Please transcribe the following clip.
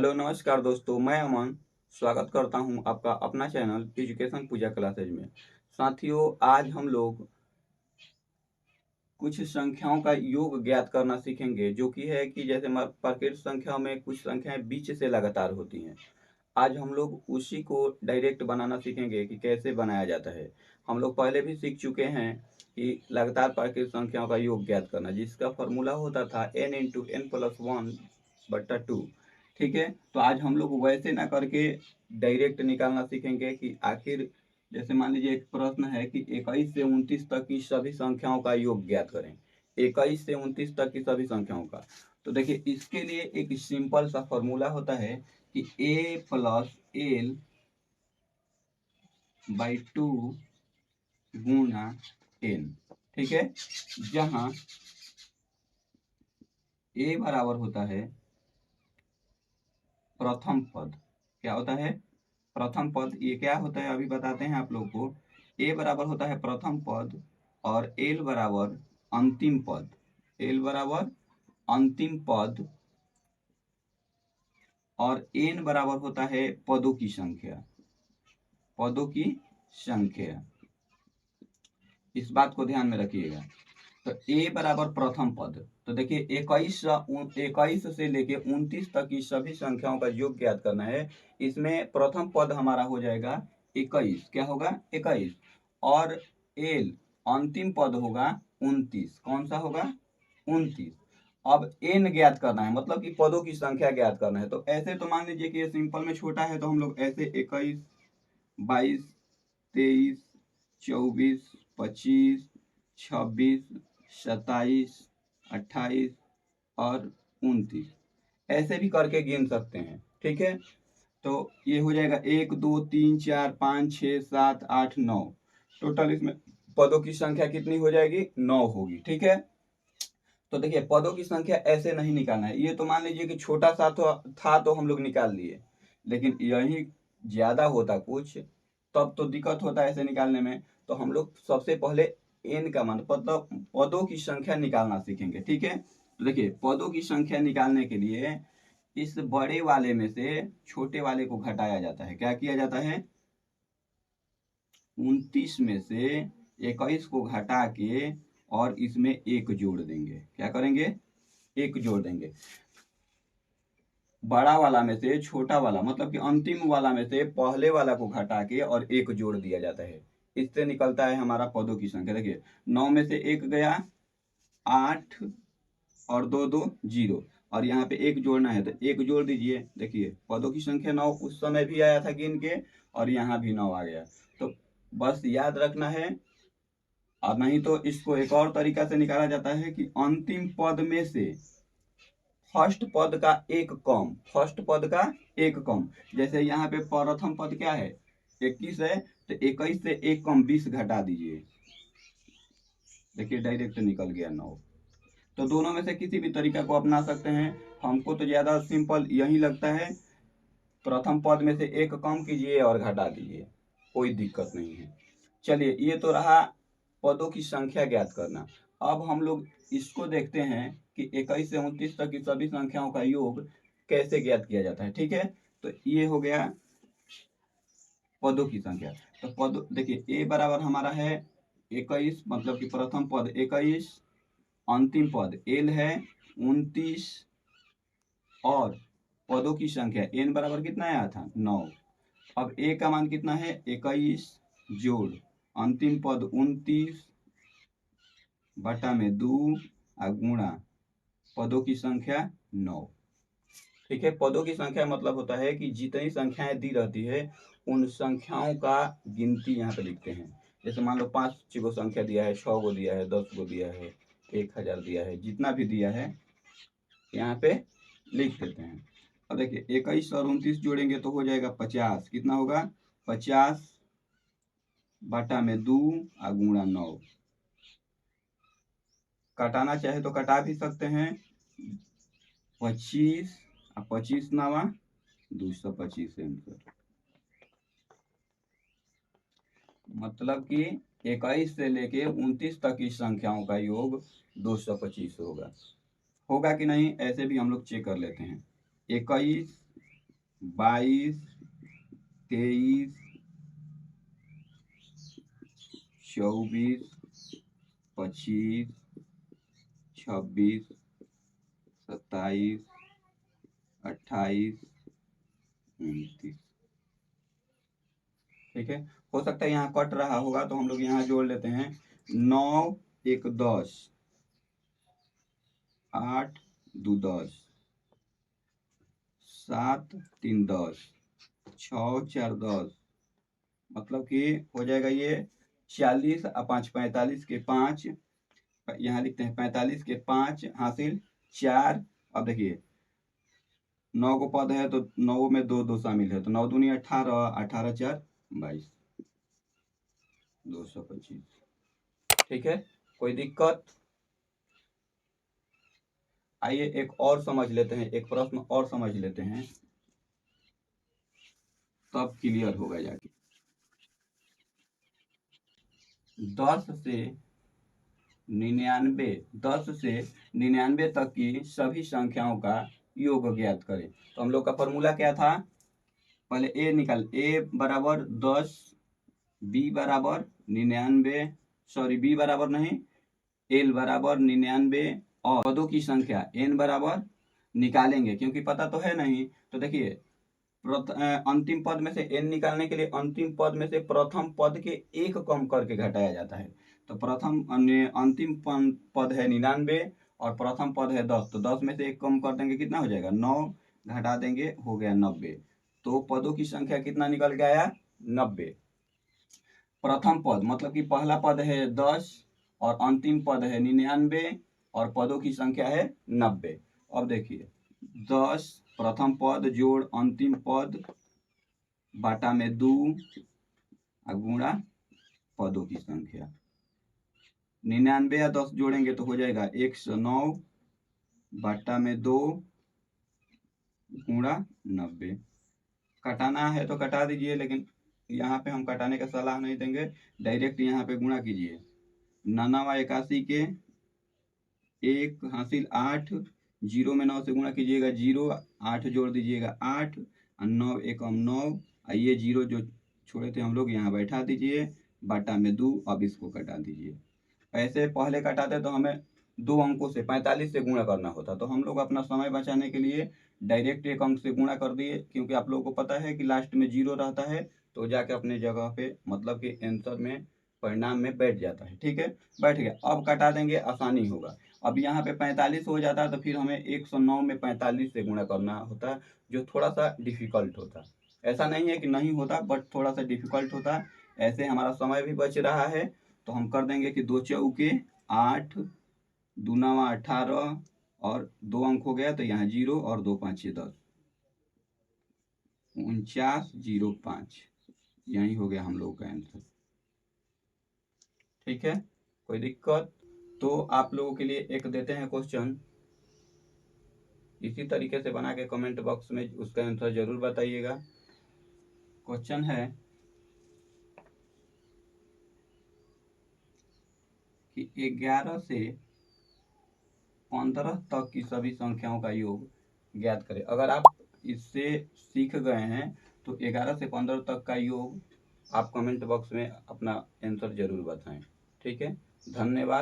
Hello नमस्कार दोस्तों, मैं अमन स्वागत करता हूं आपका अपना चैनल एजुकेशन पूजा क्लासेज में। साथियों, आज हम लोग कुछ संख्याओं का योग ज्ञात करना सीखेंगे, जो कि है कि जैसे प्राकृत संख्याओं में कुछ संख्याएं बीच से लगातार होती हैं। आज हम लोग उसी को डायरेक्ट बनाना सीखेंगे कि कैसे बनाया जाता है। हम लोग पहले भी सीख चुके हैं कि लगातार प्राकृत संख्याओं का योग ज्ञात करना, जिसका फॉर्मूला होता था n × n+1/2। ठीक है, तो आज हम लोग वैसे ना करके डायरेक्ट निकालना सीखेंगे कि आखिर जैसे मान लीजिए एक प्रश्न है कि 21 से 29 तक की सभी संख्याओं का योग ज्ञात करें। 21 से 29 तक की सभी संख्याओं का, तो देखिए इसके लिए एक सिंपल सा फॉर्मूला होता है कि a+l/2 गुना n। ठीक है, जहां a बराबर होता है प्रथम पद। क्या होता है? प्रथम पद। ये क्या होता है अभी बताते हैं आप लोग को। a बराबर होता है प्रथम पद और l बराबर अंतिम पद। l बराबर अंतिम पद और n बराबर होता है पदों की संख्या। पदों की संख्या, इस बात को ध्यान में रखिएगा। तो a बराबर प्रथम पद, तो देखिए 21 से लेके 29 तक की सभी संख्याओं का योग ज्ञात करना है। इसमें प्रथम पद हमारा हो जाएगा 21। क्या होगा? 21। और l अंतिम पद होगा 29। कौन सा होगा? 29। अब n ज्ञात करना है, मतलब कि पदों की संख्या ज्ञात करना है। तो ऐसे तो मान लीजिए कि ये सिंपल में छोटा है, तो हम लोग ऐसे 21, 22, 23, 24, 25, 26, 27, 28 और 29 ऐसे भी करके गिन सकते हैं। ठीक है, तो ये हो जाएगा 1 2 3 4 5 6 7 8 9। टोटल इसमें पदों की संख्या कितनी हो जाएगी? 9 होगी। ठीक है, तो देखिए पदों की संख्या ऐसे नहीं निकालना है। ये तो मान लीजिए कि छोटा सा था तो हम लोग निकाल लिए, लेकिन यही ज्यादा होता कुछ तब तो दिक्कत होता है ऐसे निकालने में। तो हम लोग सबसे पहले n का मान, मतलब पदों की संख्या निकालना सीखेंगे। ठीक है, तो देखिए पदों की संख्या निकालने के लिए इस बड़े वाले में से छोटे वाले को घटाया जाता है। क्या किया जाता है? 29 में से 21 को घटा के और इसमें एक जोड़ देंगे। क्या करेंगे? एक जोड़ देंगे। बड़ा वाला में से छोटा वाला, मतलब कि अंतिम वाला में से पहले वाला को घटा के और एक जोड़ दिया जाता है। इससे निकलता है हमारा पदों की संख्या। देखिए 9 में से एक गया 8 और 2 2 0, और यहाँ पे एक जोड़ना है तो एक जोड़ दीजिए। देखिए पदों की संख्या 9 उस समय भी आया था गिन के, और यहाँ भी 9 आ गया। तो बस याद रखना है। और नहीं तो इसको एक और तरीका से निकाला जाता है कि अंतिम पद में से फर्स्ट पद का एक कम, फर्स्ट पद का एक कम। जैसे यहाँ पे प्रथम पद क्या है? 21 है, तो 21 से एक कम 20 घटा दीजिए। देखिए डायरेक्ट निकल गया 9। तो दोनों में से किसी भी तरीका को अपना सकते हैं। हमको तो ज्यादा सिंपल यही लगता है। प्रथम पद में से एक कम कीजिए और घटा दीजिए, कोई दिक्कत नहीं है। चलिए, ये तो रहा पदों की संख्या ज्ञात करना। अब हम लोग इसको देखते हैं कि 21 से 29 तक की सभी संख्याओं का योग कैसे ज्ञात किया जाता है। ठीक है, तो ये हो गया पदों की संख्या। तो पद देखिए a बराबर हमारा है 21, मतलब कि प्रथम पद 21, अंतिम पद l है 29, और पदों की संख्या n बराबर कितना आया था? 9। अब a का मान कितना है? 21 जोड़ अंतिम पद 29 बटा में 2 गुणा पदों की संख्या 9। ठीक है, पदों की संख्या मतलब होता है कि जितनी संख्याएं दी रहती है उन संख्याओं का गिनती यहाँ पे लिखते हैं। जैसे मान लो 5 गो संख्या दिया है, 6 गो दिया है, 10 गो दिया है, 1000 दिया है, जितना भी दिया है यहाँ पे लिख देते हैं। अब देखिए 21 और 29 जोड़ेंगे तो हो जाएगा 50। कितना होगा? 50 बटा में 2 गुणा 9। कटाना चाहे तो कटा भी सकते हैं। 25 और 25 नवा 225 आंसर। मतलब कि 21 से लेके 29 तक की संख्याओं का योग 225 होगा। होगा कि नहीं, ऐसे भी हम लोग चेक कर लेते हैं। 21 22, 23, 24, 25, 26, 27, 28, 29। ठीक है, हो सकता है यहाँ कट रहा होगा तो हम लोग यहाँ जोड़ लेते हैं। 9 1 10, 8 2 10, 7 3 10, 6 4 10, मतलब कि हो जाएगा ये 40 और 5 45 के 5, यहाँ लिखते हैं 45 के 5 हासिल 4। अब देखिए 9 को पद है तो 9 में 2 2 शामिल है, तो 9 दूनी 18, 18 4 22, 225। ठीक है, कोई दिक्कत? आइए एक और समझ लेते हैं, एक प्रश्न और समझ लेते हैं, तब क्लियर होगा जाके। 10 से 99, 10 से 99 तक की सभी संख्याओं का योग ज्ञात करें। तो हम लोग का फॉर्मूला क्या था? पहले ए निकाल, ए बराबर 10, बी बराबर 99, सॉरी बी बराबर नहीं, एल बराबर 99 और पदों की संख्या एन बराबर निकालेंगे, क्योंकि पता तो है नहीं। तो देखिए अंतिम पद में से एन निकालने के लिए अंतिम पद में से प्रथम पद के एक कम करके घटाया जाता है। तो प्रथम अंतिम पद है 99 और प्रथम पद है 10, तो 10 में से एक कम कर देंगे, कितना हो जाएगा? 9, घटा देंगे, हो गया 90। तो पदों की संख्या कितना निकल के आया? 90। प्रथम पद मतलब कि पहला पद है 10 और अंतिम पद है 99 और पदों की संख्या है 90। अब देखिए 10 प्रथम पद जोड़ अंतिम पद बाटा में 2 गुणा पदों की संख्या। 99 या 10 जोड़ेंगे तो हो जाएगा 109 बाटा में 2 गुणा 90। कटाना है तो कटा दीजिए, लेकिन यहाँ पे हम कटाने का सलाह नहीं देंगे, डायरेक्ट यहाँ पे गुणा कीजिए। 99 81 के 1 हासिल 8, 0 में 9 से गुणा कीजिएगा 0, 8 जोड़ दीजिएगा 8, 9 एकम 9, ये 0 जो छोड़े थे हम लोग यहाँ बैठा दीजिए, बाटा में 2। अब इसको कटा दीजिए। ऐसे पहले कटाते तो हमें 2 अंकों से 45 से गुणा करना होता, तो हम लोग अपना समय बचाने के लिए डायरेक्ट एक अंक से गुणा कर दिए, क्योंकि आप लोगों को पता है कि लास्ट में 0 रहता है, तो जाके अपने जगह पे मतलब कि आंसर में परिणाम में बैठ जाता है। ठीक है, बैठ गया। अब कटा देंगे, आसानी होगा। अब यहाँ पे 45 हो जाता है तो फिर हमें 109 में 45 से गुणा करना होता है, जो थोड़ा सा डिफिकल्ट होता है। ऐसा नहीं है कि नहीं होता, बट थोड़ा सा डिफिकल्ट होता है। ऐसे हमारा समय भी बच रहा है, तो हम कर देंगे कि 2 चौके 8, 2 9 18 और 2 अंक हो गया, तो यहाँ 0 और 2 5 10, 4905। यही हो गया हम लोग का आंसर। ठीक है, कोई दिक्कत? तो आप लोगों के लिए एक देते हैं क्वेश्चन, इसी तरीके से बना के कमेंट बॉक्स में उसका आंसर जरूर बताइएगा। क्वेश्चन है कि 11 से 15 तक की सभी संख्याओं का योग ज्ञात करें। अगर आप इससे सीख गए हैं तो 11 से 15 तक का योग आप कमेंट बॉक्स में अपना आंसर जरूर बताएं। ठीक है, धन्यवाद।